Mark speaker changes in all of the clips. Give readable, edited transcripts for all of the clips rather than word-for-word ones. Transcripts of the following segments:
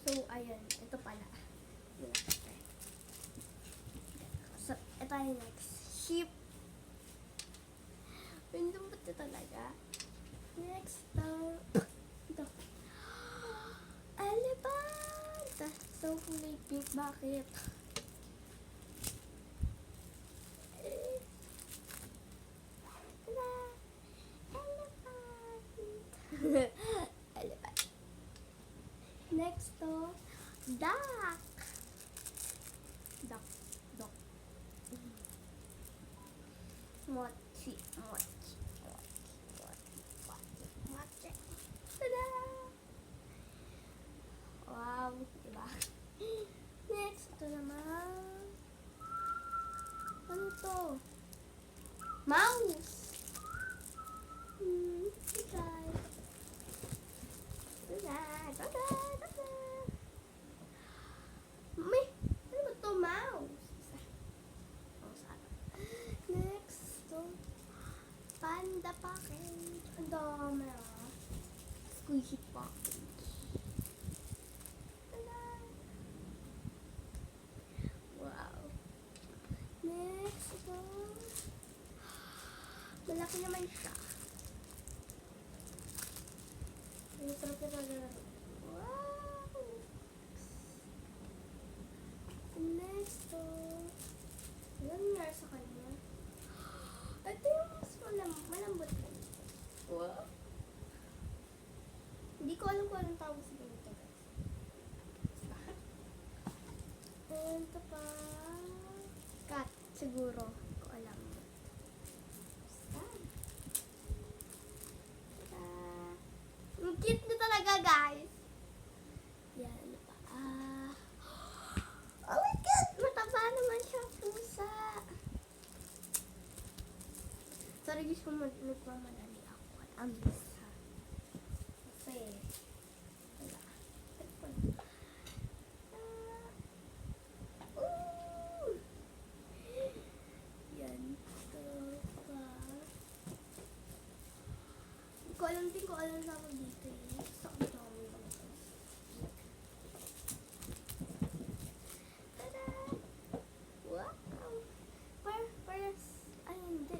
Speaker 1: So, ayan. Ito pala. So, ito yung next. Sheep. Random ba ito talaga? Next, ito. Elephant! So, kulay pink. Bakit? Elephant. Next to, duck. Duck. Duck. Mochi. Mochi. Mochi. Tada! Wow, diba? Next, ito naman. Ano to? Mouse. Okay. Tada! May, ano ba to? Mouse. Next, to panda package. Ang dami squishy package. Tada! Wow. Next, ito. Malaki naman siya. Wow! Next, to yan nga sa kanya. Ito yung mas malambot na ito. Wow! Hindi ko alam kung anong tawag sa ganito, guys. And ito pa. Cat, siguro. Hindi ko alam. Ang cute na talaga, guys. Yan, ano pa? Oh my God! Mataba naman siya, pusa. Sorry, guys, kung nagmamadali ako. Ang bisa. Kasi, wala. Yan. Ito pa. Hindi ko alam din kung anong tawag dito eh. Sa ang dami ba ito? Tada! Wow! Parehas, ay hindi.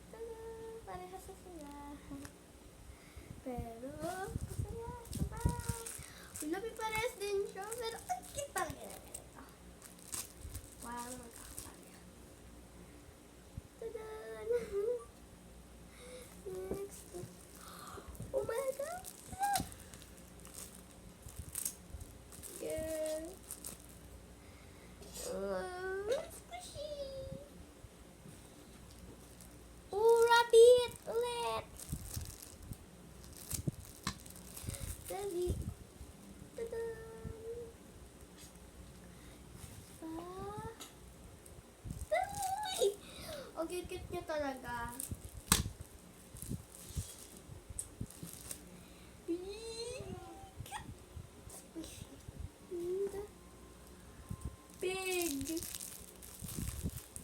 Speaker 1: Tada! Parehas sa sila. Pero, masaya. Tada! Labi parehas din siya. Pero, ang cute talaga naman ito. Wow, magkakapareha. Tada! Next. Oh my God! Girl. Squishy! Oh, rabbit! Ulit! Rabbit! Tada! Ay! Ang cute niya talaga. Pig!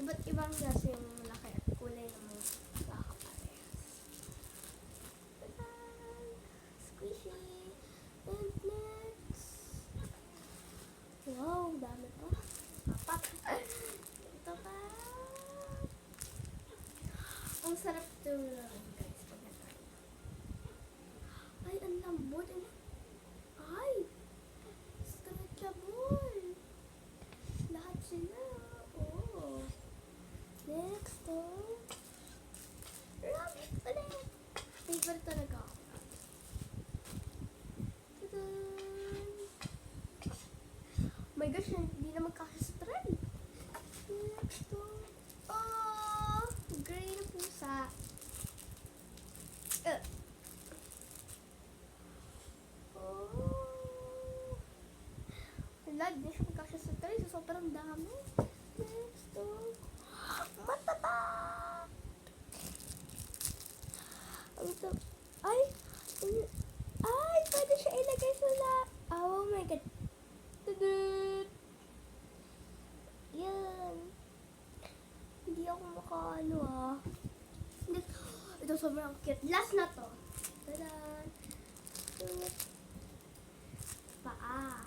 Speaker 1: Iba't ibang klase yung malaki at kulay ng mga kakaparehas. Squishy! And next! Wow, dami pa. Apat! Ito pa! Ang sarap ito lang, guys, pag natayo. Ay, ang lambot! Ay! Stretchable! Lahat sila. Oh. Next, rabbit ulit. Favorite talaga ako. Ta-dan! Oh my gosh, hindi na magkasya sa tray. Next, oh, gray na pusa. Oh. Wala, hindi siya magkasya sa tray. So, sobrang dami. Next, mataba! Ito, ay, pwede siya ilagay sa oh my God. Tudut! Yan. Hindi ako makaano Ito sobrang cute. Last na to. Tada! Paa.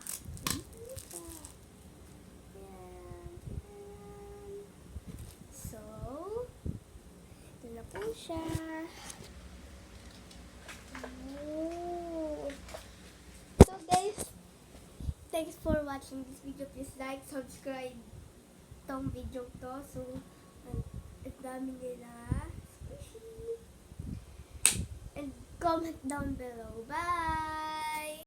Speaker 1: siya. Oh. So guys, thanks for watching this video. Please like, subscribe tong video to. So, ang dami nila. Squishy. And comment down below. Bye!